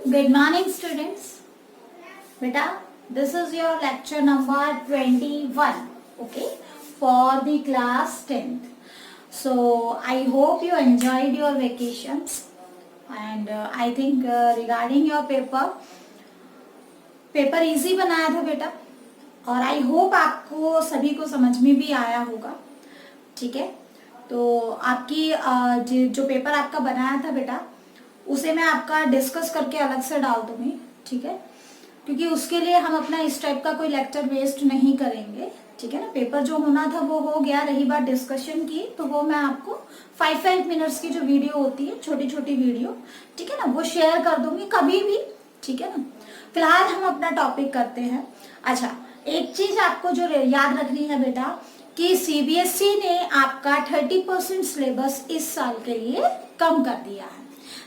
Good morning, students. Beta, this is your lecture number 21, okay, for the class 10th. So, I hope you enjoyed your vacations and I think regarding your paper easy बनाया था बेटा और I hope आपको सभी को समझ में भी आया होगा, ठीक है। तो आपकी जो पेपर आपका बनाया था बेटा उसे मैं आपका डिस्कस करके अलग से डाल दूंगी, ठीक है, क्योंकि उसके लिए हम अपना इस टाइप का कोई लेक्चर वेस्ट नहीं करेंगे, ठीक है ना। पेपर जो होना था वो हो गया, रही बात डिस्कशन की तो वो मैं आपको 5 मिनट्स की जो वीडियो होती है, छोटी छोटी वीडियो, ठीक है ना, वो शेयर कर दूंगी कभी भी, ठीक है ना। फिलहाल हम अपना टॉपिक करते हैं। अच्छा, एक चीज आपको जो याद रखनी है बेटा कि सीबीएसई ने आपका 30% सिलेबस इस साल के लिए कम कर दिया है,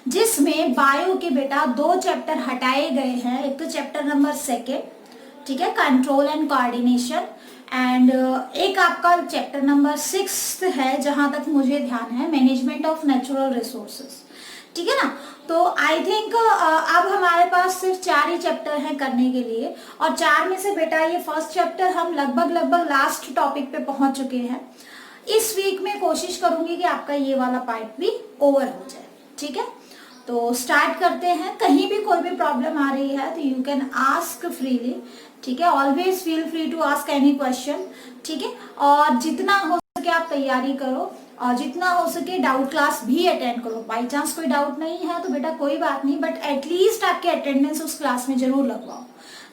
जिसमें बायो के बेटा 2 चैप्टर हटाए गए हैं। एक तो चैप्टर नंबर 2, ठीक है, कंट्रोल एंड कोऑर्डिनेशन, एंड एक आपका चैप्टर नंबर 6 है, जहां तक मुझे ध्यान है, मैनेजमेंट ऑफ नेचुरल रिसोर्सेज, ठीक है ना। तो आई थिंक अब हमारे पास सिर्फ 4 ही चैप्टर हैं करने के लिए, और 4 में से बेटा ये फर्स्ट चैप्टर हम लगभग लास्ट टॉपिक पे पहुंच चुके हैं। इस वीक में कोशिश करूंगी कि आपका ये वाला पार्ट भी ओवर हो जाए, ठीक है। तो स्टार्ट करते हैं। कहीं भी कोई भी प्रॉब्लम आ रही है तो यू कैन आस्क फ्रीली, ठीक है, always feel free to ask any question, ठीक है। और जितना हो सके आप तैयारी करो और जितना हो सके डाउट क्लास भी अटेंड करो। बाई चांस कोई डाउट नहीं है तो बेटा कोई बात नहीं, बट एटलीस्ट आपके अटेंडेंस उस क्लास में जरूर लगवाओ,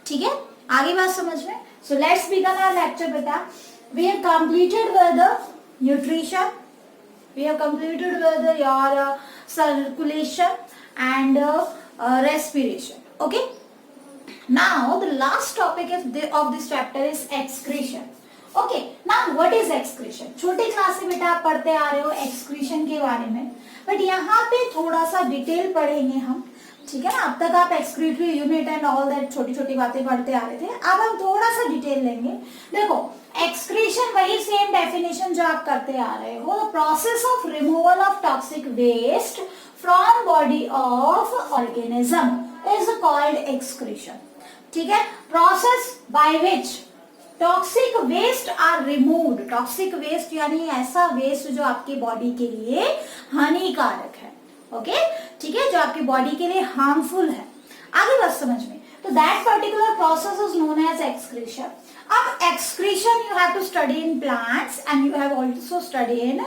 ठीक है। आगे बात समझ में। So let's begin our lecture बेटा। We have completed with the nutrition, we have completed with your circulation and respiration, okay. Now the last topic of this chapter is excretion, okay. Now what is excretion? छोटे class से बेटा आप पढ़ते आ रहे हो excretion के बारे में, बट यहाँ पे थोड़ा सा डिटेल पढ़ेंगे हम, ठीक है ना। अब तक आप excretory unit and all that छोटी छोटी बातें पढ़ते आ रहे थे, अब हम थोड़ा सा डिटेल लेंगे। देखो, एक्सक्रीशन वही सेम डेफिनेशन जो आप करते आ रहे हो, the process of removal of toxic waste from body of organism is called excretion, ठीक है। Process by which toxic waste are removed. Toxic waste यानी ऐसा वेस्ट जो आपकी बॉडी के लिए हानिकारक है, ओके, ठीक है, जो आपकी बॉडी के लिए हार्मफुल है। आगे बात समझ में। तो that particular process is known as excretion. अब excretion you have to study in plants and you have also study in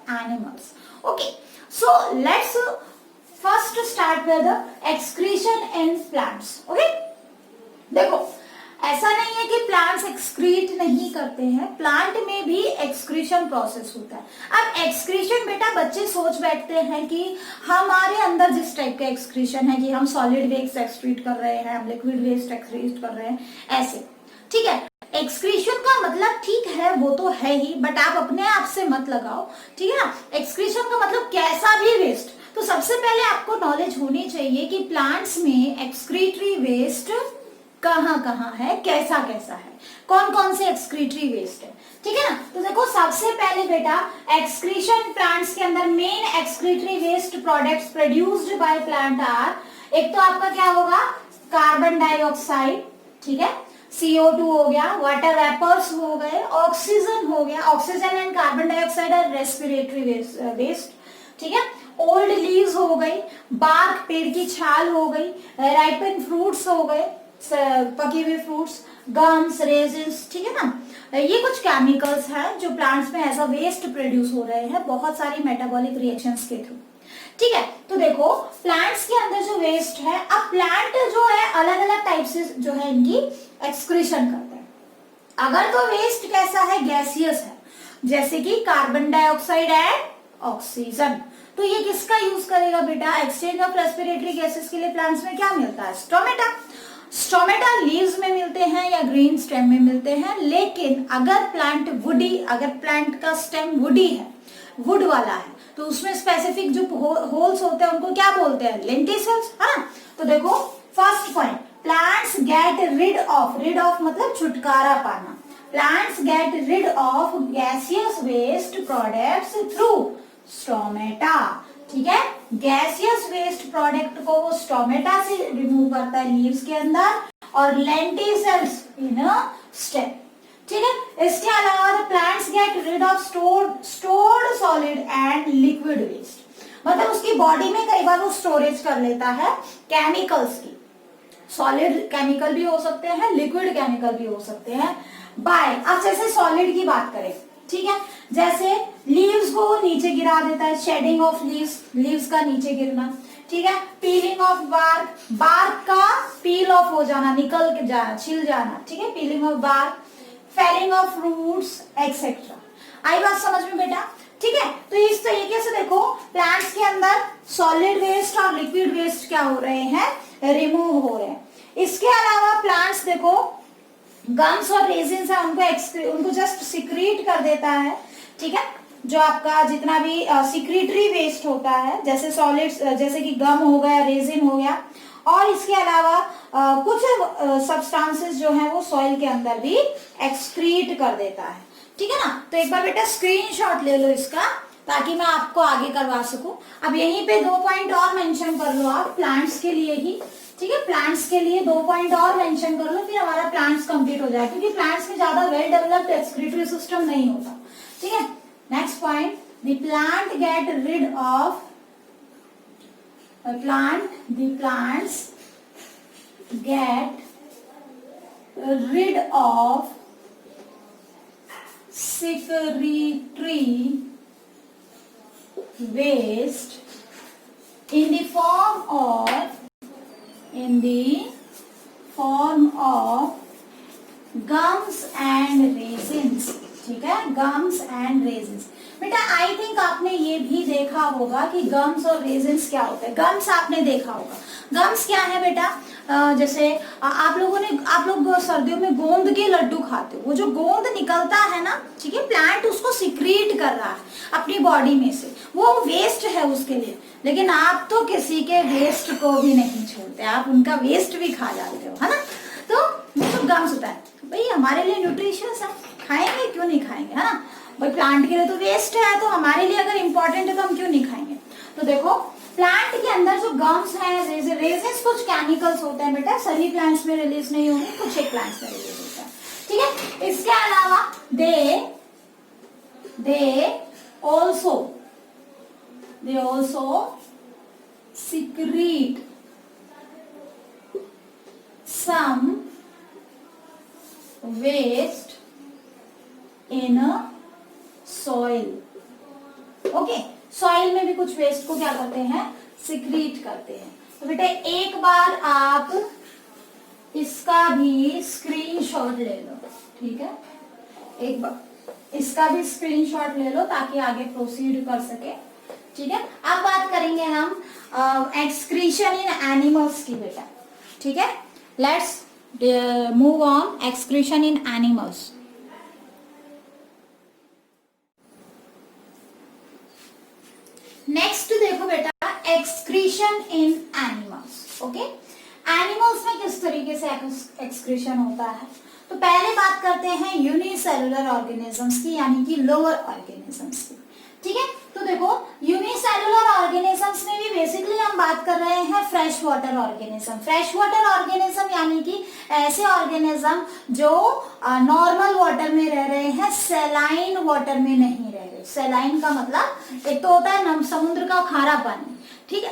animals, okay. So let's first start with the excretion in plants, okay. देखो, ऐसा नहीं है कि plants excrete नहीं करते हैं, plant में भी एक्सक्रीशन प्रोसेस होता है। अब एक्सक्रीशन बेटा बच्चे सोच बैठते हैं कि हमारे अंदर जिस टाइप का एक्सक्रीशन है कि हम सॉलिड वेस्ट एक्सक्रीट कर रहे हैं, हम लिक्विड वेस्ट एक्सक्रीट कर रहे हैं, ऐसे, ठीक है। एक्सक्रीशन का मतलब ठीक है वो तो है ही, बट आप अपने आप से मत लगाओ, ठीक है ना। एक्सक्रीशन का मतलब कैसा भी वेस्ट। तो सबसे पहले आपको नॉलेज होनी चाहिए कि प्लांट्स में एक्सक्रीटरी वेस्ट कहाँ कहाँ है, कैसा कैसा है, कौन कौन से एक्सक्रीटरी वेस्ट है, ठीक है ना। तो देखो, सबसे पहले बेटा एक्सक्रीशन प्लांट्स के अंदर main excretory waste products produced by plant are, एक तो आपका क्या होगा, कार्बन डाइऑक्साइड, ठीक है, CO2 हो गया, वाटर वेपर्स हो गए, ऑक्सीजन हो गया, oxygen and carbon dioxide are respiratory waste, ठीक है। ओल्ड लीव्स हो गई, बार्क पेड़ की छाल हो गई, राइपन फ्रूट्स हो गए, पके हुए फ्रूट्स, गम्स, रेजिन्स, ठीक है ना। ये कुछ केमिकल्स हैं जो प्लांट्स में एज अ वेस्ट प्रोड्यूस हो रहे हैं बहुत सारी मेटाबॉलिक रिएक्शंस के थ्रू, ठीक है। तो देखो, प्लांट्स के अंदर जो वेस्ट है, अब प्लांट जो है अलग अलग टाइप से जो है इनकी एक्सक्रीशन करते हैं। अगर तो वेस्ट कैसा है, गैसियस है, जैसे कि कार्बन डाइऑक्साइड एंड ऑक्सीजन, तो ये किसका यूज करेगा बेटा, एक्सचेंज ऑफ रेस्पिरेटरी गैसेस के लिए प्लांट्स में क्या मिलता है, स्टोमेटा। स्टोमेटा लीव्स में मिलते हैं या ग्रीन स्टेम में मिलते हैं, लेकिन अगर प्लांट वुडी, अगर प्लांट का स्टेम वुडी है, वुड वाला है, तो उसमें स्पेसिफिक जो होल्स होते हैं उनको क्या बोलते हैं, लेंटिसेल्स, है ना। तो देखो, first point, plants get rid of मतलब छुटकारा पाना। Plants get rid of gaseous waste products through stomata, ठीक है, गैसियस वेस्ट प्रोडक्ट को वो स्टोमेटा से रिमूव करता है लीव्स के अंदर, और लेंटिसेल्स इन स्टेम। ठीक है, इसके अलावा the plants get rid of stored solid and liquid waste, मतलब उसकी बॉडी में कई बार वो स्टोरेज कर लेता है केमिकल्स की, सॉलिड केमिकल भी हो सकते हैं, लिक्विड केमिकल भी हो सकते हैं बाय। अब जैसे सॉलिड की बात करें, ठीक है, जैसे लीव्स को वो नीचे गिरा देता है, शेडिंग ऑफ लीव्स, लीव्स का नीचे गिरना, ठीक है, पीलिंग ऑफ बार्क, बार्क का पील ऑफ हो जाना, निकल के जाना, छिल जाना, ठीक है, peeling off bark, falling off roots etcetera. आई बात समझ में बेटा? ठीक है, तो इस तरीके से देखो प्लांट्स के अंदर सॉलिड वेस्ट और लिक्विड वेस्ट क्या हो रहे हैं, रिमूव हो रहे हैं। इसके अलावा प्लांट्स देखो गम्स और रेजिन्स है उनको जस्ट सिक्रीट कर देता है, ठीक है, जो आपका जितना भी सिक्रीटरी वेस्ट होता है, जैसे सॉलिड्स, जैसे कि गम हो गया, रेजिन हो गया, और इसके अलावा कुछ सब्सटेंसेस जो है वो सॉइल के अंदर भी एक्सक्रीट कर देता है। ठीक है ना, तो एक बार बेटा स्क्रीनशॉट ले लो इसका, ताकि मैं आपको आगे करवा सकूं। अब यहीं पे 2 पॉइंट और मेंशन कर लो आप प्लांट्स के लिए ही, ठीक है, प्लांट्स के लिए 2 पॉइंट और मेंशन कर लो, फिर हमारा प्लांट्स कंप्लीट हो जाएगा, क्योंकि प्लांट्स में ज्यादा वेल डेवलप्ड एक्सक्रीटरी सिस्टम नहीं होता। ठीक है, next point, the plant get rid of plants get rid of secretory waste in the form of gums and raisins। ठीक है, gums and raisins। बेटा आई थिंक आपने ये भी देखा होगा कि गम्स और रेजिन्स क्या होते हैं। गम्स आपने देखा होगा, गम्स क्या है बेटा, जैसे आप लोग सर्दियों में गोंद के लड्डू खाते हो, वो जो गोंद निकलता है ना, ठीक है, प्लांट उसको सिक्रीट कर रहा है अपनी बॉडी में से, वो वेस्ट है उसके लिए। लेकिन आप तो किसी के वेस्ट को भी नहीं छोड़ते, आप उनका वेस्ट भी खा जाते हो, है ना। तो वो तो गम्स होता है भाई, हमारे लिए न्यूट्रिशियस है, खाएंगे क्यों नहीं खाएंगे, है ना भाई, प्लांट के लिए तो वेस्ट है, तो हमारे लिए अगर इंपॉर्टेंट है तो हम क्यों नहीं खाएंगे। तो देखो प्लांट के अंदर जो गम्स है, रेजिन्स, कुछ केमिकल्स होते हैं बेटा, सभी प्लांट्स में रिलीज नहीं होंगे, कुछ एक प्लांट्स में रिलीज होता है। ठीक है, इसके अलावा दे also secrete some waste in a soil. Okay, soil में भी कुछ वेस्ट को क्या करते हैं, सिक्रीट करते हैं। तो बेटा एक बार आप इसका भी स्क्रीनशॉट ले लो, ठीक है, एक बार इसका भी स्क्रीनशॉट ले लो ताकि आगे प्रोसीड कर सके। ठीक है, अब बात करेंगे हम एक्सक्रीशन इन एनिमल्स की बेटा। ठीक है, let's move on excretion in animals. Next देखो बेटा एक्सक्रीशन इन एनिमल्स। ओके, एनिमल्स में किस तरीके से एक्सक्रीशन होता है, तो पहले बात करते हैं यूनिसेलुलर ऑर्गेनिजम्स की, यानी कि लोअर ऑर्गेनिजम्स की। ठीक है, तो देखो यूनिसेलुलर ऑर्गेनिजम्स में भी बेसिकली हम बात कर रहे हैं fresh water organism. Fresh water organism यानी कि ऐसे ऑर्गेनिज्म जो नॉर्मल वाटर में रह रहे हैं, सेलाइन वाटर में नहीं रह रहे। सेलाइन का मतलब एक तो होता है समुद्र का खारा पानी, ठीक है,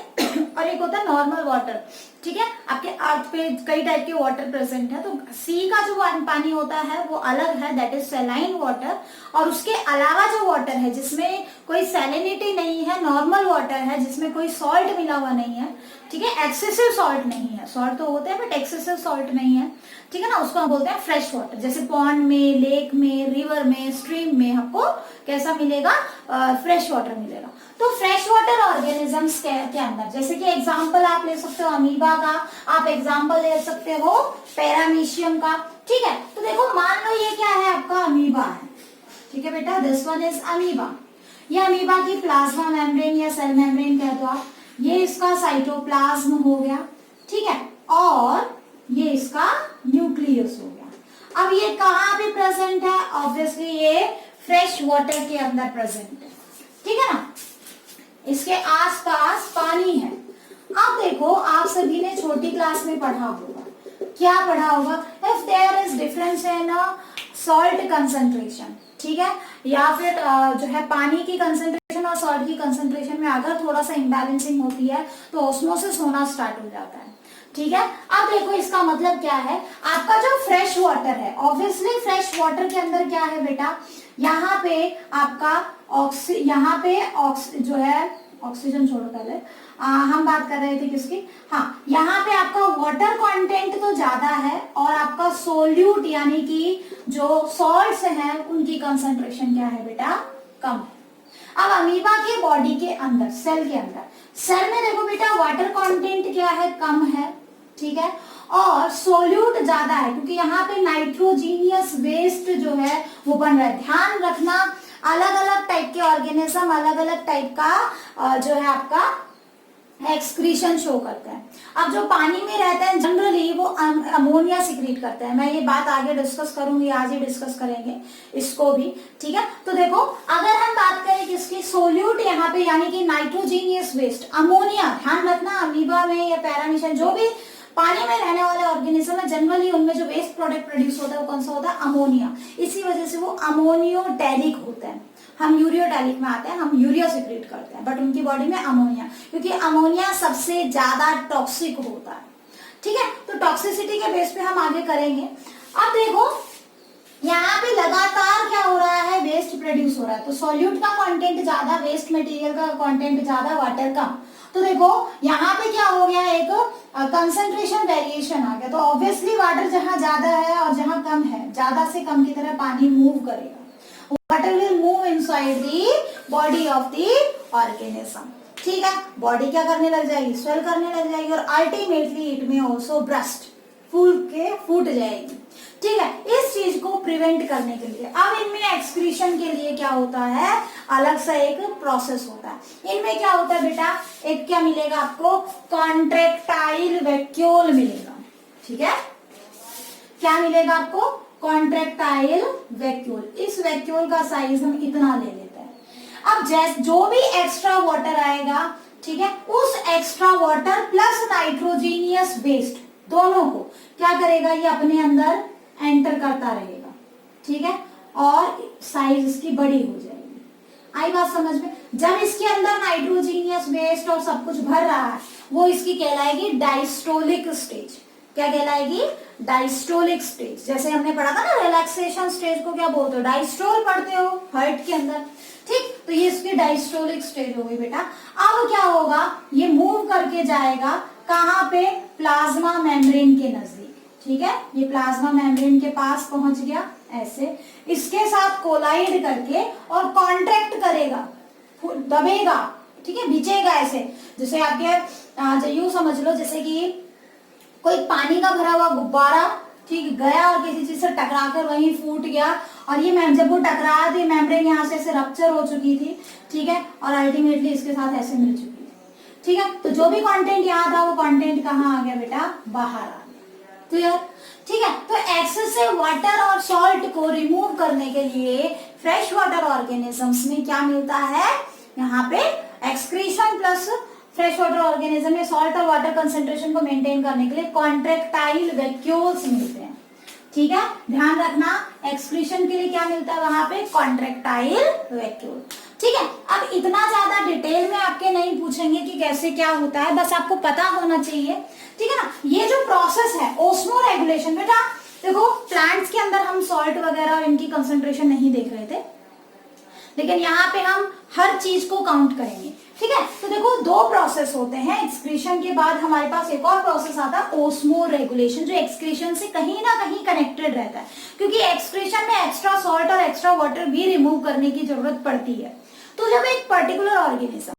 और एक होता है नॉर्मल वाटर। ठीक है, आपके अर्थ पे कई टाइप के वाटर प्रेजेंट है, तो सी का जो पानी होता है वो अलग है, दैट इज सेलाइन वाटर। और उसके अलावा जो वाटर है जिसमें कोई सैलिनिटी नहीं है, नॉर्मल वाटर है जिसमें कोई सॉल्ट मिला हुआ नहीं है, ठीक है, एक्सेसिव सॉल्ट नहीं है, सॉल्ट तो होते हैं बट एक्सेसिव सॉल्ट नहीं है, ठीक है ना, उसको हम बोलते हैं फ्रेश वाटर। जैसे पॉन्ड में, लेक में, रिवर में, स्ट्रीम में आपको कैसा मिलेगा, फ्रेश वाटर मिलेगा। तो फ्रेश वाटर ऑर्गेनिजम्स के अंदर जैसे कि एग्जांपल आप ले सकते हो अमीबा का, आप एग्जांपल ले सकते हो पैरामीशियम का। ठीक है, तो देखो मान लो ये क्या है, आपका अमीबा है, ठीक है बेटा, दिस वन इज अमीबा। ये अमीबा की प्लाज्मा मेम्ब्रेन या सेल मेम्ब्रेन कह दो आप, ये इसका साइटोप्लाज्म हो गया, ठीक है, और ये इसका न्यूक्लियस हो गया। अब ये कहाँ पे प्रेजेंट है, ऑब्वियसली ये फ्रेश वाटर के अंदर प्रेजेंट है, ठीक है ना। इसके आसपास पानी है। अब देखो आप सभी ने छोटी क्लास में पढ़ा होगा, क्या पढ़ा होगा, if there is difference in salt concentration, ठीक है, या फिर जो है पानी की कंसंट्रेशन और सॉल्ट की कंसंट्रेशन में अगर थोड़ा सा इम्बैलेंसिंग होती है तो ऑस्मोसिस होना स्टार्ट हो जाता है, ठीक है। अब देखो इसका मतलब क्या है, आपका जो फ्रेश वाटर है, ऑब्वियसली फ्रेश वाटर के अंदर क्या है बेटा, यहाँ पे आपका जो है ऑक्सीजन छोड़ो पहले, हम बात कर रहे थे किसकी, हाँ, यहाँ पे आपका वाटर कंटेंट तो ज्यादा है और आपका सोल्यूट यानी कि जो सॉल्ट्स हैं उनकी कंसंट्रेशन क्या है बेटा, कम है। अब अमीबा के बॉडी के अंदर, सेल के अंदर, सेल में देखो बेटा वाटर कंटेंट क्या है, कम है, ठीक है, और सोल्यूट ज्यादा है क्योंकि यहाँ पे नाइट्रोजीनियस वेस्ट जो है वो बन रहा है। ध्यान रखना अलग अलग टाइप के ऑर्गेनिज्म अलग अलग टाइप का जो है आपका एक्सक्रीशन शो करते हैं। अब जो पानी में रहते हैं जनरली वो अमोनिया सिक्रीट करते हैं, मैं ये बात आगे डिस्कस करूंगी, आज ही डिस्कस करेंगे इसको भी, ठीक है। तो देखो अगर हम बात करें किसकी, सोल्यूट यहाँ पे यानी कि नाइट्रोजीनियस वेस्ट अमोनिया, ध्यान रखना अमीबा में या पैरामीशियम जो भी पानी में रहने वाले ऑर्गेनिज्म है जनरली उनमें जो वेस्ट प्रोडक्ट प्रोड्यूस होता है वो कौन सा होता है, अमोनिया। इसी वजह से वो अमोनियोटैलिक होते हैं, हम यूरियोटैलिक में आते हैं, हम यूरिया सिक्रीट करते हैं, बट उनकी बॉडी में अमोनिया, क्योंकि अमोनिया सबसे ज्यादा टॉक्सिक होता है, ठीक है। तो टॉक्सिसिटी के बेस पे हम आगे करेंगे। अब देखो यहाँ पे लगातार क्या हो रहा है, वेस्ट प्रोड्यूस हो रहा है, तो सॉल्यूट का कंटेंट ज्यादा, वेस्ट मटेरियल का कंटेंट ज्यादा, वाटर कम। तो देखो यहाँ पे क्या हो गया, एक कंसंट्रेशन वेरिएशन आ गया। तो ऑब्वियसली वाटर जहाँ ज्यादा है और जहाँ कम है, ज्यादा से कम की तरह पानी मूव करेगा, water will move inside the body of the organism, ठीक है। बॉडी क्या करने लग जाएगी, स्वेल करने लग जाएगी और अल्टीमेटली इट में ऑल्सो ब्रस्ट, फूट जाएगी, ठीक है। इस चीज को प्रिवेंट करने के लिए अब इनमें एक्सक्रीशन के लिए क्या होता है, अलग से एक प्रोसेस होता है। इनमें क्या होता है बेटा, एक क्या मिलेगा आपको, कॉन्ट्रेक्टाइल वैक्यूल मिलेगा, ठीक है। क्या मिलेगा आपको, कॉन्ट्रेक्टाइल वैक्यूल। इस वैक्यूल का साइज हम इतना ले लेते हैं। अब जो भी एक्स्ट्रा वाटर आएगा, ठीक है, उस extra water plus nitrogenous waste दोनों को क्या करेगा, ये अपने अंदर एंटर करता रहेगा, ठीक है, और साइज इसकी बड़ी हो जाएगी। आई बात समझ में। जब इसके अंदर नाइट्रोजीनियस वेस्ट और सब कुछ भर रहा है वो इसकी कहलाएगी डायस्टोलिक स्टेज। क्या कहलाएगी, डायस्टोलिक स्टेज। जैसे हमने पढ़ा था ना रिलैक्सेशन स्टेज को क्या बोलते हो, डायस्टोल पढ़ते हो हार्ट के अंदर, ठीक। तो ये इसकी डायस्टोलिक स्टेज हो गई बेटा। अब क्या होगा, ये मूव करके जाएगा कहाँ पे, प्लाज्मा मेम्ब्रेन के नजदीक, ठीक है। ये प्लाज्मा मेम्ब्रेन के पास पहुंच गया, ऐसे इसके साथ कोलाइड करके और कॉन्ट्रैक्ट करेगा, दबेगा, ठीक है, भिजेगा ऐसे। जैसे आपके यूं समझ लो जैसे कि कोई पानी का भरा हुआ गुब्बारा, ठीक, गया और किसी चीज से टकराकर वहीं फूट गया, और ये जब वो टकराया थी मेम्ब्रेन यहाँ से ऐसे रप्चर हो चुकी थी, ठीक है, और अल्टीमेटली इसके साथ ऐसे मिल चुकी थी, ठीक है। तो जो भी कंटेंट यहाँ था वो कंटेंट कहाँ आ गया बेटा, बाहर आ गया, क्लियर, ठीक है। तो एक्सेसिव वाटर और सॉल्ट को रिमूव करने के लिए फ्रेश वाटर ऑर्गेनिजम्स में क्या मिलता है, यहाँ पे excretion plus fresh water organism में सॉल्ट और वाटर कंसेंट्रेशन को मेंटेन करने के लिए कॉन्ट्रेक्टाइल वैक्यूल्स मिलते हैं, ठीक है। ध्यान रखना एक्सक्रीशन के लिए क्या मिलता है वहां पे, कॉन्ट्रेक्टाइल वैक्यूल, ठीक है। अब इतना ज्यादा डिटेल में आपके नहीं पूछेंगे कि कैसे क्या होता है, बस आपको पता होना चाहिए, ठीक है ना। ये जो प्रोसेस है ओस्मो रेगुलेशन, बेटा देखो प्लांट्स के अंदर हम सॉल्ट वगैरह और इनकी कंसेंट्रेशन नहीं देख रहे थे, लेकिन यहाँ पे हम हर चीज को काउंट करेंगे, ठीक है। तो देखो दो प्रोसेस होते हैं, एक्सक्रीशन के बाद हमारे पास एक और प्रोसेस आता है ओस्मो रेगुलेशन, जो एक्सक्रीशन से कहीं ना कहीं कनेक्टेड रहता है, क्योंकि एक्सक्रीशन में एक्स्ट्रा सॉल्ट और एक्स्ट्रा वाटर भी रिमूव करने की जरूरत पड़ती है। तो जब एक पर्टिकुलर ऑर्गेनिज्म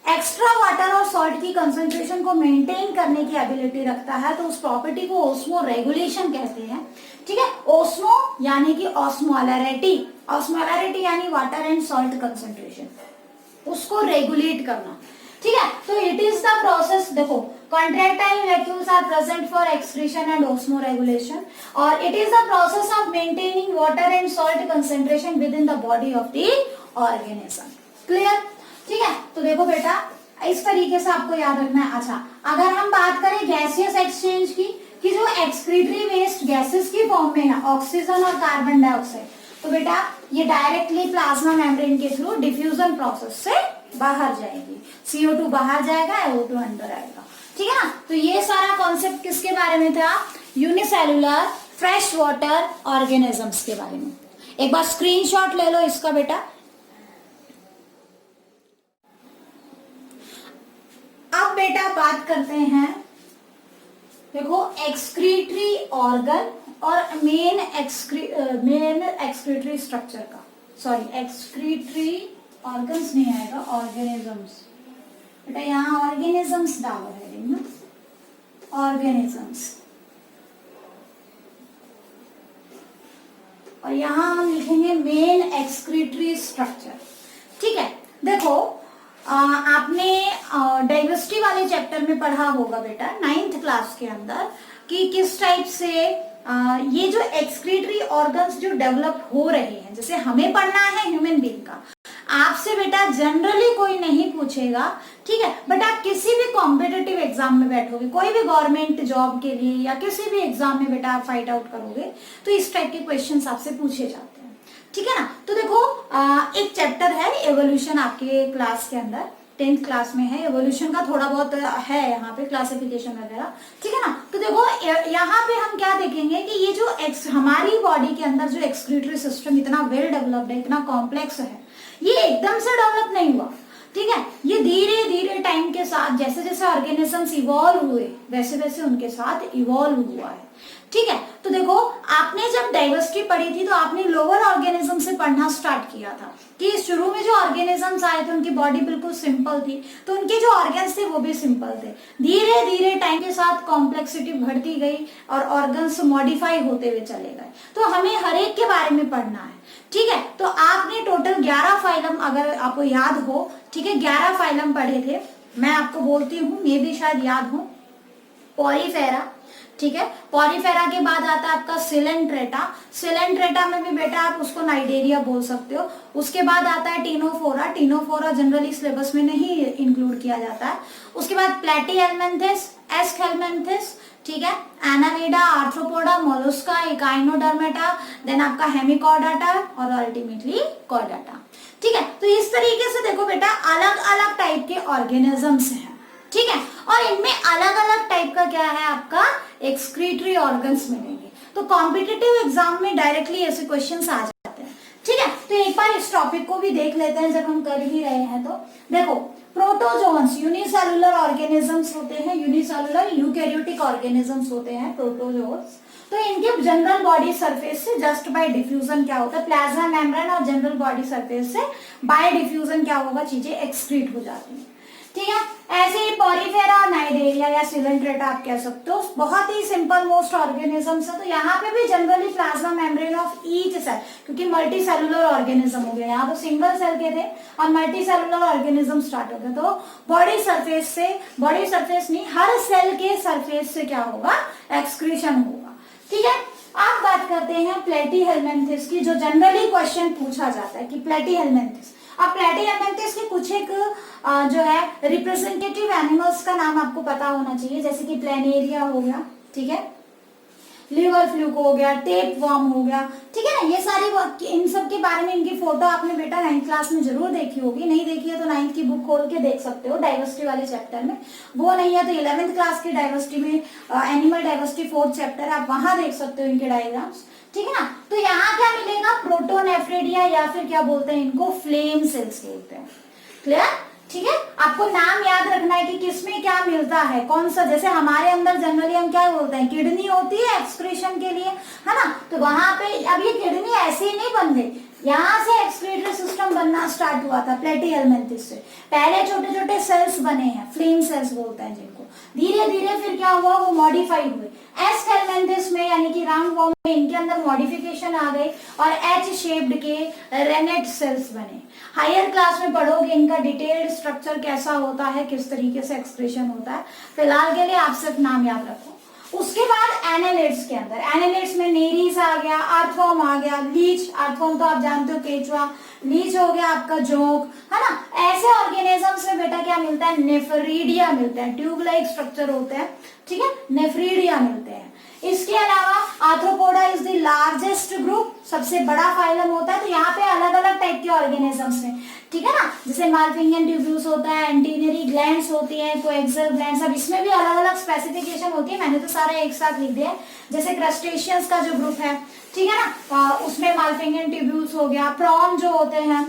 एक्स्ट्रा वाटर और सॉल्ट की कंसंट्रेशन को मेंटेन करने की एबिलिटी रखता है तो उस प्रॉपर्टी को ओस्मो रेगुलेशन कहते हैं, ठीक है। ओस्मो यानी कि ऑस्मोलैरिटी, ऑस्मोलैरिटी यानी वाटर एंड सॉल्ट कंसंट्रेशन, उसको रेगुलेट करना, ठीक है। तो इट इज द प्रोसेस, देखो contractile vacuoles are present for excretion and osmo regulation, और it is the process of maintaining water and salt concentration within the body of the organism, clear, ठीक है। तो देखो बेटा इस तरीके से आपको याद रखना है। अच्छा, अगर हम बात करें गैसियस एक्सचेंज की, कि जो एक्सक्रीटरी वेस्ट गैसेस की फॉर्म में है ऑक्सीजन और कार्बन डाइऑक्साइड, तो बेटा ये डायरेक्टली प्लाज्मा मेम्ब्रेन के थ्रू डिफ्यूजन प्रोसेस से बाहर जाएगी, CO2 बाहर जाएगा, O2 अंदर आएगा, ठीक है ना। तो ये सारा कॉन्सेप्ट किसके बारे में था? यूनिसेलुलर फ्रेश वाटर ऑर्गेनिजम्स के बारे में। एक बार स्क्रीनशॉट ले लो इसका बेटा। अब बेटा बात करते हैं, देखो एक्सक्रीटरी ऑर्गन और मेन एक्सक्रीटरी स्ट्रक्चर का, सॉरी एक्सक्रीटरी ऑर्गन्स नहीं आएगा, ऑर्गेनिजम्स बेटा, यहाँ ऑर्गेनिजम्स डालो हेडिंग में, ऑर्गेनिजम्स, और यहां हम लिखेंगे मेन एक्सक्रीटरी स्ट्रक्चर, ठीक है। देखो आपने डाइवर्सिटी वाले चैप्टर में पढ़ा होगा बेटा 9th क्लास के अंदर कि किस टाइप से ये जो एक्सक्रीटरी ऑर्गन्स जो डेवलप हो रहे हैं, जैसे हमें पढ़ना है ह्यूमन बीइंग का, आपसे बेटा जनरली कोई नहीं पूछेगा, ठीक है। बट आप किसी भी कॉम्पिटिटिव एग्जाम में बैठोगे, कोई भी गवर्नमेंट जॉब के लिए या किसी भी एग्जाम में बेटा आप फाइट आउट करोगे, तो इस टाइप के क्वेश्चंस आपसे पूछे जाते हैं, ठीक है ना। तो देखो एक चैप्टर है एवोल्यूशन आपके क्लास के अंदर, 10th क्लास में है, एवोल्यूशन का थोड़ा बहुत है यहाँ पे क्लासिफिकेशन वगैरह, ठीक है ना। तो देखो यहाँ पे हम क्या देखेंगे कि ये जो हमारी बॉडी के अंदर जो एक्सक्रीटरी सिस्टम इतना वेल डेवलप्ड है, इतना कॉम्प्लेक्स है, ये एकदम से डेवलप नहीं हुआ, ठीक है। ये धीरे धीरे टाइम के साथ जैसे जैसे ऑर्गेनिजम्स इवॉल्व हुए वैसे वैसे उनके साथ इवॉल्व हुआ है, ठीक है। तो देखो आपने जब डाइवर्सिटी पढ़ी थी तो आपने लोअर ऑर्गेनिज्म से पढ़ना स्टार्ट किया था कि शुरू में जो ऑर्गेनिजम्स आए थे उनकी बॉडी बिल्कुल सिंपल थी, तो उनके जो ऑर्गन्स थे वो भी सिंपल थे। धीरे धीरे टाइम के साथ कॉम्प्लेक्सिटी बढ़ती गई और ऑर्गन्स मॉडिफाई होते हुए चले गए। तो हमें हर एक के बारे में पढ़ना है, ठीक है। तो आपने टोटल 11 फाइलम, अगर आपको याद हो, ठीक है, 11 फाइलम पढ़े थे। मैं आपको बोलती हूँ, ये भी शायद याद हो, पॉरीफेरा, ठीक है। पॉरीफेरा के बाद आता है आपका सिलेंट्रेटा, सिलेंट्रेटा में भी बेटा आप उसको नाइडेरिया बोल सकते हो। उसके बाद आता है टीनोफोरा, टीनोफोरा जनरली सिलेबस में नहीं इंक्लूड किया जाता है। उसके बाद प्लेटीहेल्मिन्थिस, एस्कहेल्मिन्थिस, ठीक है, Annelida, Arthropoda, Mollusca, Echinodermata, then आपका हेमिकॉर्डाटा और अल्टीमेटली कॉर्डाटा, ठीक है। तो इस तरीके से देखो बेटा अलग अलग टाइप के ऑर्गेनिजम्स हैं, ठीक है, और इनमें अलग अलग टाइप का क्या है आपका एक्सक्रीटरी ऑर्गन्स मिलेंगे। तो कॉम्पिटिटिव एग्जाम में डायरेक्टली ऐसे क्वेश्चंस आ जाते हैं, ठीक है। तो एक बार इस टॉपिक को भी देख लेते हैं जब हम कर ही रहे हैं। तो देखो प्रोटोजोन्स यूनिसेलुलर ऑर्गेनिजम्स होते हैं, यूनिसेलुलर यूकैरियोटिक ऑर्गेनिजम्स होते हैं प्रोटोजोन्स। तो इनके जनरल बॉडी सरफेस से जस्ट बाय डिफ्यूजन क्या होता है, प्लाज्मा मेम्ब्रेन और जनरल बॉडी सरफेस से बाय डिफ्यूजन क्या होगा, चीजें एक्सक्रीट हो जाती हैं, ठीक है। ऐसे ही पॉरीफेरा, नाइडेरिया या सिलेंट्रेटा आप कह सकते हो, बहुत ही सिंपल मोस्ट ऑर्गेनिजम्स है। तो यहाँ पे भी generally plasma membrane of each cell, क्योंकि मल्टी सेलुलर ऑर्गेनिज्म हो गया, यहाँ तो सिंगल सेल के थे और मल्टी सेलुलर ऑर्गेनिज्म स्टार्ट हो गए। तो बॉडी सरफेस से, बॉडी सरफेस नहीं, हर सेल के सरफेस से क्या होगा, एक्सक्रीशन होगा, ठीक है। अब बात करते हैं प्लेटीहेल्मिन्थिस की, जो जनरली क्वेश्चन पूछा जाता है कि प्लेटीहेल्मिन्थिस। अब प्लेटीहेल्मिन्थिस के कुछ एक जो है रिप्रेजेंटेटिव एनिमल्स का नाम आपको पता होना चाहिए, जैसे कि प्लेनेरिया हो गया, ठीक है, लिवर फ्लूक हो गया, टेप वर्म हो गया, ठीक है ना। ये सारी, इन सब के बारे में इनकी फोटो आपने बेटा 9th क्लास में जरूर देखी होगी, नहीं देखी है तो 9th की बुक खोल के देख सकते हो डाइवर्सिटी वाले चैप्टर में, वो नहीं है तो 11th क्लास की डाइवर्सिटी में एनिमल डाइवर्सिटी 4th चैप्टर आप वहां देख सकते हो इनके डायग्राम्स, ठीक है ना। तो यहाँ क्या मिलेगा, प्रोटोनेफ्रिडिया या फिर क्या बोलते हैं इनको, फ्लेम सेल्स बोलते हैं, क्लियर, ठीक है। आपको नाम याद रखना है कि किसमें क्या मिलता है, कौन सा, जैसे हमारे अंदर जनरली हम क्या बोलते हैं, किडनी होती है एक्सक्रीशन के लिए, है ना। तो वहां पे अब ये किडनी ऐसे ही नहीं बन गई, यहाँ से एक्सक्रीटरी सिस्टम बनना स्टार्ट हुआ था प्लेटीहेल्मिन्थिस से। पहले छोटे छोटे सेल्स बने हैं, फ्लेम सेल्स बोलते हैं जिनको, धीरे धीरे फिर क्या हुआ, वो मॉडिफाई हुए। एस्कहेल्मिन्थिस में यानी कि राउंड वॉर्म में इनके अंदर मॉडिफिकेशन आ गई और एच शेप्ड के रेनेट सेल्स बने। हायर क्लास में पढ़ोगे इनका डिटेल्ड स्ट्रक्चर कैसा होता है, किस तरीके से एक्सक्रीशन होता है। फिलहाल के लिए आप सिर्फ नाम याद रखो। उसके बाद एनालिड्स के अंदर, एनालिड्स में नेरीज आ गया, अर्थवर्म आ गया, लीच, अर्थवर्म तो आप जानते हो केचुआ, लीच हो गया आपका जोंक, है ना। ऐसे ऑर्गेनिजम्स में बेटा क्या क्या मिलता है, नेफ्रीडिया मिलता है, ट्यूब लाइक स्ट्रक्चर होता है, ठीक है, नेफ्रीडिया मिलते हैं। इसके अलावा arthropoda is the largest group, सबसे बड़ा फाइलम होता है। तो यहाँ पे अलग अलग टाइप के ऑर्गेनिजम्स हैं, ठीक है ना, जैसे मार्फिंगियन ट्यूब्यूल्स होता है, एंटीनरी ग्लैंड्स होती है, कोएक्सियल ग्लैंड्स। अब इसमें भी अलग अलग स्पेसिफिकेशन होती है, मैंने तो सारा एक साथ लिख दिया है। जैसे क्रस्टेशियंस का जो ग्रुप है, ठीक है ना, उसमें मार्फिंगियन ट्यूब्यूल्स हो गया। प्रॉन जो होते हैं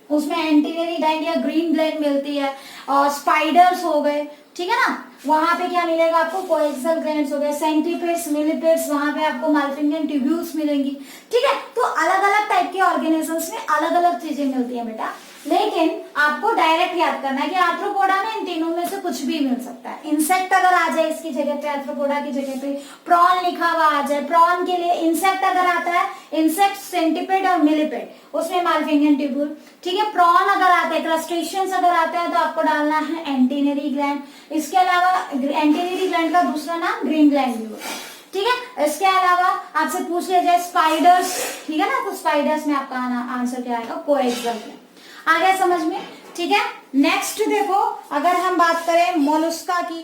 उसमें एंटीनरी ग्लैंड या ग्रीन ग्लैंड मिलती है। और स्पाइडर्स हो गए, ठीक है ना, वहां पे क्या मिलेगा आपको, कोएक्सियल ग्लैंड्स हो गए। सेंटीपेड्स, मिलिपेड्स, वहां पे आपको मार्फिंगियन ट्यूब्यूल्स मिलेंगी, ठीक है। तो अलग अलग टाइप के ऑर्गेनिजम्स में अलग अलग चीजें मिलती है बेटा, लेकिन आपको डायरेक्ट याद करना है कि आर्थ्रोपोडा में इन तीनों में से कुछ भी मिल सकता है। इंसेक्ट अगर आ जाए इसकी जगह पे, आर्थ्रोपोडा की जगह पे प्रॉन लिखा हुआ आ जाए, प्रॉन के लिए इंसेक्ट अगर आता है, इंसेक्ट, सेंटीपेड और मिलिपेड, उसमें मार्फिंगियन ट्यूब्यूल, ठीक है। प्रॉन अगर आते हैं, क्रस्टेशियंस अगर आते हैं, तो आपको डालना है एंटीनरी ग्लैंड। इसके अलावा एंटीनरी ग्लैंड का दूसरा नाम ग्रीन ग्लैंड भी होता है, ठीक है। इसके अलावा आपसे पूछ लिया जाए स्पाइडर्स, ठीक है ना, तो स्पाइडर्स में आपका आंसर क्या आएगा, कोएक्सियल ग्लैंड। आ गया समझ में, ठीक है। नेक्स्ट देखो, अगर हम बात करें मोलस्का की,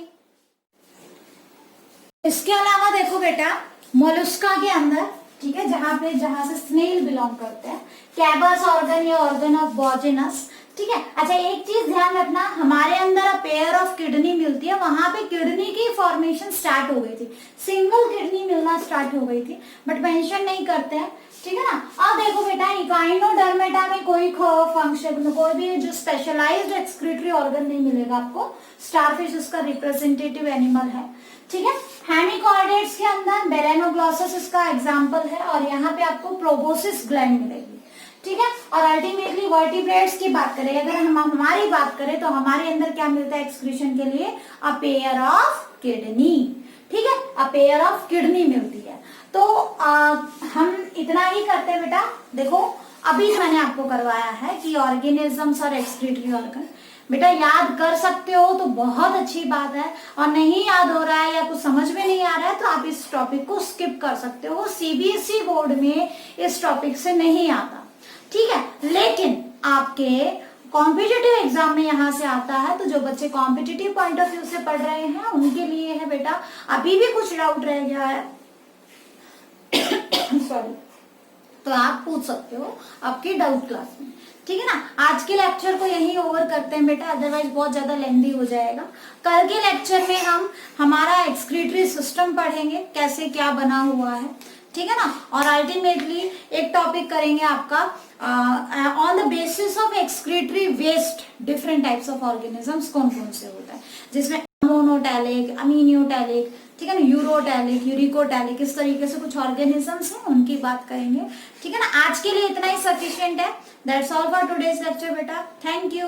इसके अलावा देखो बेटा, मोलस्का के अंदर, ठीक है, जहां से स्नेल बिलोंग करते हैं, कैबस ऑर्गन या ऑर्गन ऑफ बॉर्जिनस, ठीक है। अच्छा, एक चीज ध्यान रखना, हमारे अंदर पेयर ऑफ किडनी मिलती है, वहां पे किडनी की फॉर्मेशन स्टार्ट हो गई थी, सिंगल किडनी मिलना स्टार्ट हो गई थी, बट मेंशन नहीं करते हैं, ठीक है ना। अब देखो बेटा, इकाइनोडर्मेटा में कोई फंक्शन, कोई भी जो स्पेशलाइज्ड एक्सक्रीटरी ऑर्गन नहीं मिलेगा आपको। स्टारफिश उसका रिप्रेजेंटेटिव एनिमल है, ठीक है। हेमिकॉर्डेट्स के अंदर बेलेनोग्लॉसस इसका एग्जाम्पल है, और यहाँ पे आपको प्रोबोसिस ग्लैंड मिलेगी, ठीक है। और अल्टीमेटली वर्टिब्रेट्स की बात करें, अगर हम हमारी बात करें, तो हमारे अंदर क्या मिलता है एक्सक्रीशन के लिए, अ पेयर ऑफ किडनी, ठीक है, अ पेयर ऑफ किडनी मिलती है। तो हम इतना ही करते हैं बेटा। देखो, अभी मैंने आपको करवाया है कि ऑर्गेनिजम्स और एक्सक्रीटरी ऑर्गन, बेटा याद कर सकते हो तो बहुत अच्छी बात है, और नहीं याद हो रहा है या कुछ समझ में नहीं आ रहा है तो आप इस टॉपिक को स्किप कर सकते हो। सीबीएसई बोर्ड में इस टॉपिक से नहीं आता, ठीक है, लेकिन आपके कॉम्पिटिटिव एग्जाम में यहां से आता है। तो जो बच्चे कॉम्पिटिटिव पॉइंट ऑफ व्यू से पढ़ रहे हैं उनके लिए है बेटा। अभी भी कुछ डाउट रह गया है सॉरी, तो आप पूछ सकते हो आपकी डाउट क्लास में, ठीक है ना। आज के लेक्चर को यही ओवर करते हैं बेटा, अदरवाइज बहुत ज्यादा लेंदी हो जाएगा। कल के लेक्चर में हम हमारा एक्सक्रीटरी सिस्टम पढ़ेंगे, कैसे क्या बना हुआ है, ठीक है ना। और अल्टीमेटली एक टॉपिक करेंगे आपका on the basis of excretory waste, different types of organisms कौन कौन से होता है, जिसमें अमोनोटैलिक, अमीनियोटैलिक, ठीक है ना, यूरोटैलिक, यूरिकोटैलिक, इस तरीके से कुछ ऑर्गेनिजम्स हैं, उनकी बात करेंगे, ठीक है ना। आज के लिए इतना ही सफिशिएंट है। That's all for today's lecture बेटा। Thank you.